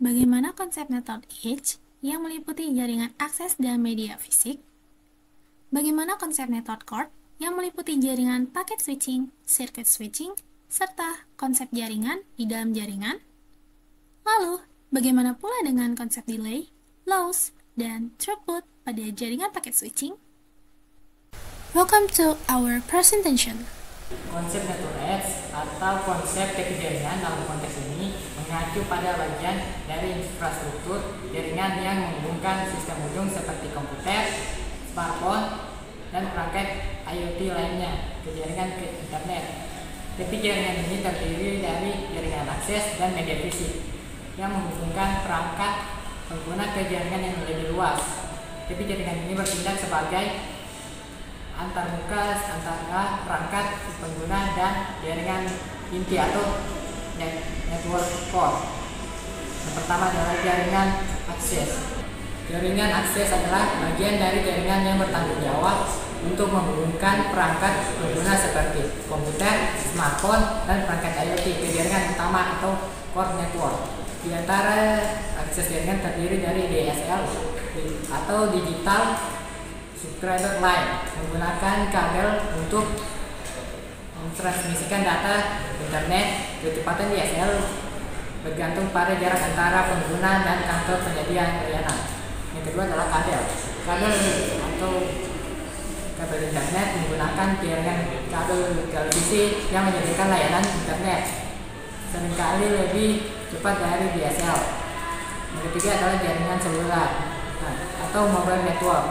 Bagaimana konsep Network Edge yang meliputi jaringan akses dan media fisik? Bagaimana konsep Network Core yang meliputi jaringan paket switching, circuit switching, serta konsep jaringan di dalam jaringan? Lalu, bagaimana pula dengan konsep delay, loss, dan throughput pada jaringan paket switching? Welcome to our presentation. Konsep network edge atau konsep teknik jaringan dalam konteks ini mengacu pada bagian dari infrastruktur jaringan yang menghubungkan sistem ujung seperti komputer, smartphone, dan perangkat IoT lainnya ke jaringan ke internet. Tapi jaringan ini terdiri dari jaringan akses dan media fisik yang menghubungkan perangkat pengguna ke jaringan yang lebih luas. Tapi jaringan ini bertindak sebagai antarmuka antara perangkat pengguna dan jaringan inti atau network core. Yang pertama adalah jaringan akses. Jaringan akses adalah bagian dari jaringan yang bertanggung jawab untuk menghubungkan perangkat pengguna seperti komputer, smartphone, dan perangkat IoT ke jaringan utama atau core network. Di antara akses jaringan terdiri dari DSL atau digital subscriber line, menggunakan kabel untuk mentransmisikan data internet. Kecepatan DSL bergantung pada jarak antara pengguna dan kantor penyedia layanan. Yang kedua adalah kabel. Kabel atau kabel internet menggunakan jaringan kabel televisi yang menyediakan layanan internet, seringkali lebih cepat dari DSL. Yang ketiga adalah jaringan seluler atau mobile network.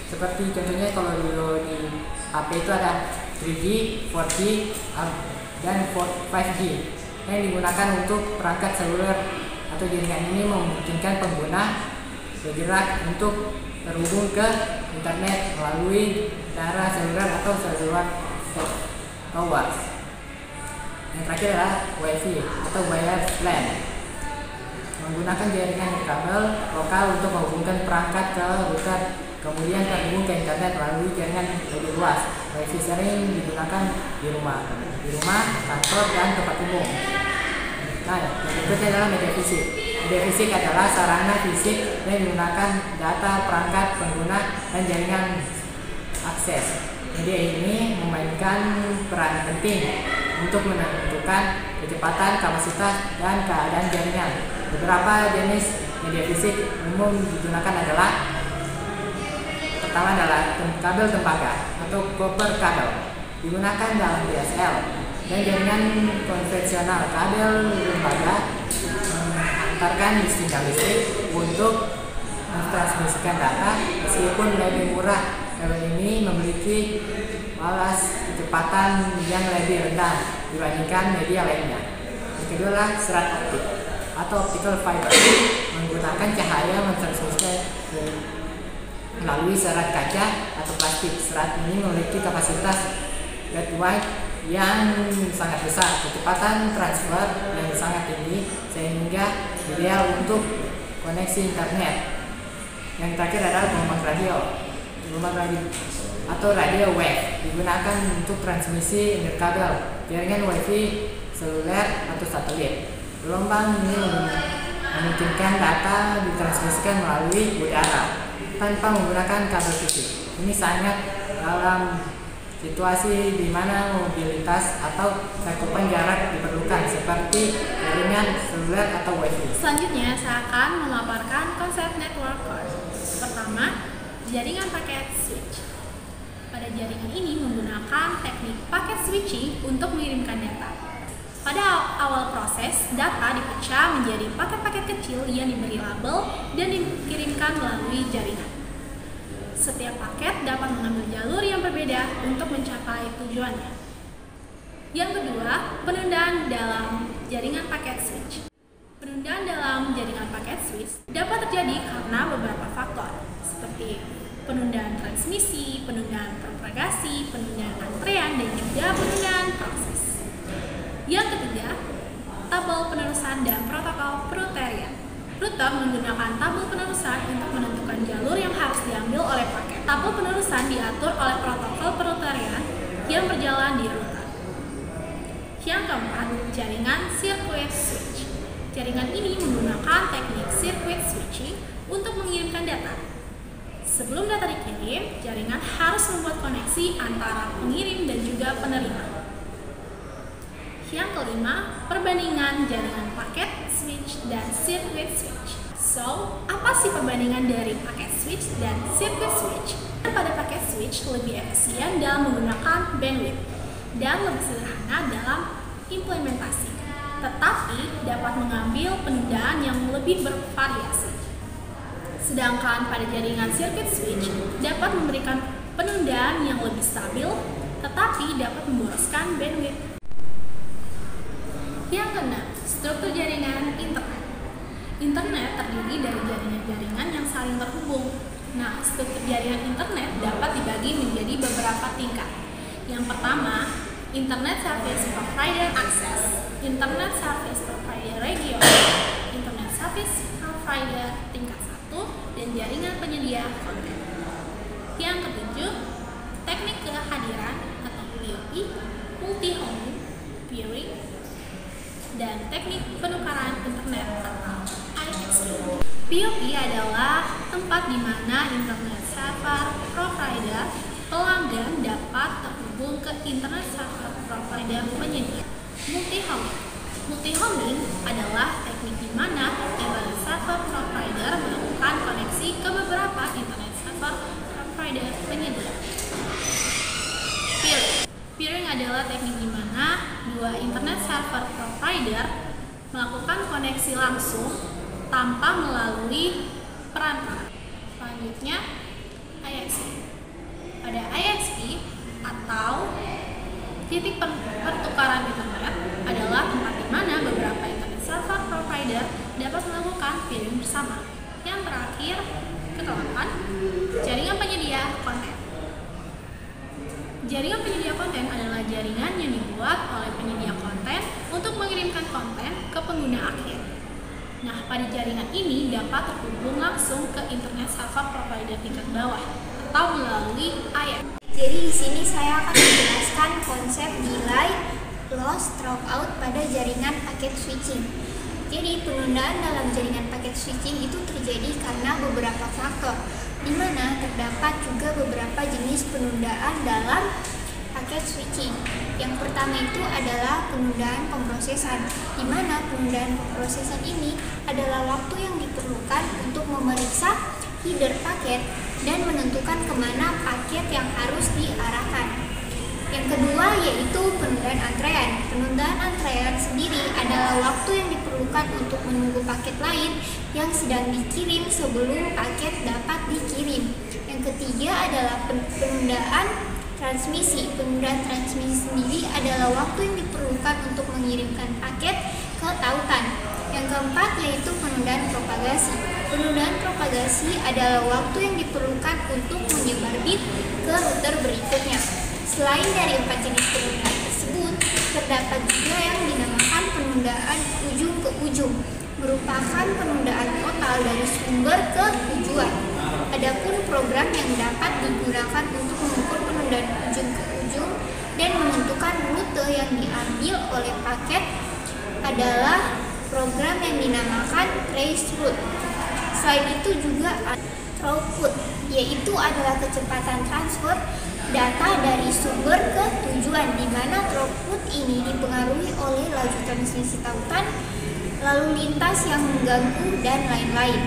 Seperti contohnya kalau di HP itu ada 3G, 4G, dan 5G yang digunakan untuk perangkat seluler atau jaringan ini memungkinkan pengguna bergerak untuk terhubung ke internet melalui cara seluler atau seluler towers. Yang terakhir adalah Wi-Fi atau wireless LAN, menggunakan jaringan kabel lokal untuk menghubungkan perangkat ke router, kemudian terhubung ke internet melalui jaringan lebih luas. Wi-Fi sering digunakan di rumah, kantor, dan tempat umum. Nah, yang berikutnya adalah media fisik. Media fisik adalah sarana fisik yang menggunakan data perangkat pengguna dan jaringan akses. Media ini memainkan peran penting untuk menentukan kecepatan, kapasitas, dan keadaan jaringan. Beberapa jenis media fisik umum digunakan adalah: pertama adalah kabel tembaga atau copper kabel, digunakan dalam DSL dan jaringan konvensional. Kabel tembaga mengantarkan sinyal listrik untuk mentransmisikan data. Meskipun lebih murah, kabel ini memiliki balas kecepatan yang lebih rendah dibandingkan media lainnya. Yang kedua adalah serat optik atau optical fiber, menggunakan cahaya mentransmisikan melalui serat kaca atau plastik. Serat ini memiliki kapasitas gatewatt yang sangat besar, kecepatan transfer yang sangat tinggi sehingga ideal untuk koneksi internet. Yang terakhir adalah gelombang radio atau radio wave, digunakan untuk transmisi interkabel, jaringan Wi-Fi, seluler, atau satelit. Gelombang ini memungkinkan data ditransmisikan melalui udara tanpa menggunakan kabel fisik. Ini sangat dalam situasi di mana mobilitas atau cakupan jarak diperlukan, seperti jaringan seluler atau Wi-Fi. Selanjutnya, saya akan memaparkan konsep network core. Pertama, jaringan paket switch. Pada jaringan ini menggunakan teknik paket switching untuk mengirimkan data. Pada awal proses, data dipecah menjadi paket-paket kecil yang diberi label dan dikirimkan melalui jaringan. Setiap paket dapat mengambil jalur yang berbeda untuk mencapai tujuannya. Yang kedua, penundaan dalam jaringan paket switch. Penundaan dalam jaringan paket switch dapat terjadi karena beberapa faktor, seperti penundaan transmisi, penundaan propagasi, penundaan antrean, dan juga penundaan proses. Yang ketiga, tabel penerusan dan protokol peruterian. Router menggunakan tabel penerusan untuk menentukan jalur yang harus diambil oleh paket. Tabel penerusan diatur oleh protokol peruterian yang berjalan di router. Yang keempat, jaringan circuit switch. Jaringan ini menggunakan menggunakan teknik circuit switching untuk mengirimkan data. Sebelum data dikirim, jaringan harus membuat koneksi antara pengirim dan juga penerima. Yang kelima, perbandingan jaringan paket switch dan circuit switch. So, apa sih perbandingan dari paket switch dan circuit switch? Pada paket switch lebih efisien dalam menggunakan bandwidth dan lebih sederhana dalam implementasi, tetapi dapat mengambil penundaan yang lebih bervariasi. Sedangkan pada jaringan circuit switch dapat memberikan penundaan yang lebih stabil, tetapi dapat memboroskan bandwidth. Yang keenam, struktur jaringan internet. Internet terdiri dari jaringan-jaringan yang saling terhubung. Nah, struktur jaringan internet dapat dibagi menjadi beberapa tingkat. Yang pertama, Internet Service Provider Access, Internet Service Provider Region, Internet Service Provider tingkat 1, dan jaringan penyedia konten. Yang ketujuh, teknik kehadiran atau POP, multi-homing, peering, dan teknik penukaran internet atau ISP. POP adalah tempat di mana internet server provider pelanggan dapat terhubung ke internet server provider penyedia. Multi-homing adalah teknik di mana internet server provider melakukan koneksi ke beberapa internet server provider penyedia. Peering adalah teknik di mana dua internet server provider melakukan koneksi langsung tanpa melalui perantara. Selanjutnya, IXP. Pada IXP atau titik pertukaran internet adalah tempat di mana beberapa internet server provider dapat melakukan peering bersama. Yang terakhir, ke-8, jaringan penyedia konten. Jaringan penyedia konten adalah jaringan yang dibuat oleh penyedia konten untuk mengirimkan konten ke pengguna akhir. Nah, pada jaringan ini dapat terhubung langsung ke internet server provider tingkat bawah atau melalui ISP. Jadi di sini saya akan menjelaskan konsep delay, loss, dropout pada jaringan paket switching. Jadi penundaan dalam jaringan paket switching itu terjadi karena beberapa faktor, di mana terdapat juga beberapa jenis penundaan dalam paket switching. Yang pertama itu adalah penundaan pemrosesan, di mana penundaan pemrosesan ini adalah waktu yang diperlukan untuk memeriksa header paket dan menentukan kemana paket yang harus diarahkan. Yang kedua yaitu penundaan antrean. Penundaan antrean sendiri adalah waktu yang diperlukan untuk menunggu paket lain yang sedang dikirim sebelum paket dapat dikirim. Yang ketiga adalah penundaan transmisi. Penundaan transmisi sendiri adalah waktu yang diperlukan untuk mengirimkan paket ke tautan. Yang keempat yaitu penundaan propagasi. Penundaan propagasi adalah waktu yang diperlukan untuk menyebar bit ke router berikutnya. Selain dari 4 jenis penundaan tersebut, terdapat juga yang dinamakan penundaan ujung ke ujung, merupakan penundaan total dari sumber ke tujuan. Adapun program yang dapat digunakan untuk mengukur penundaan ujung ke ujung dan menentukan rute yang diambil oleh paket adalah program yang dinamakan traceroute. Selain itu juga ada throughput, yaitu adalah kecepatan transfer data dari sumber ke tujuan, di mana throughput ini dipengaruhi oleh laju transmisi tautan, lalu lintas yang mengganggu, dan lain-lain.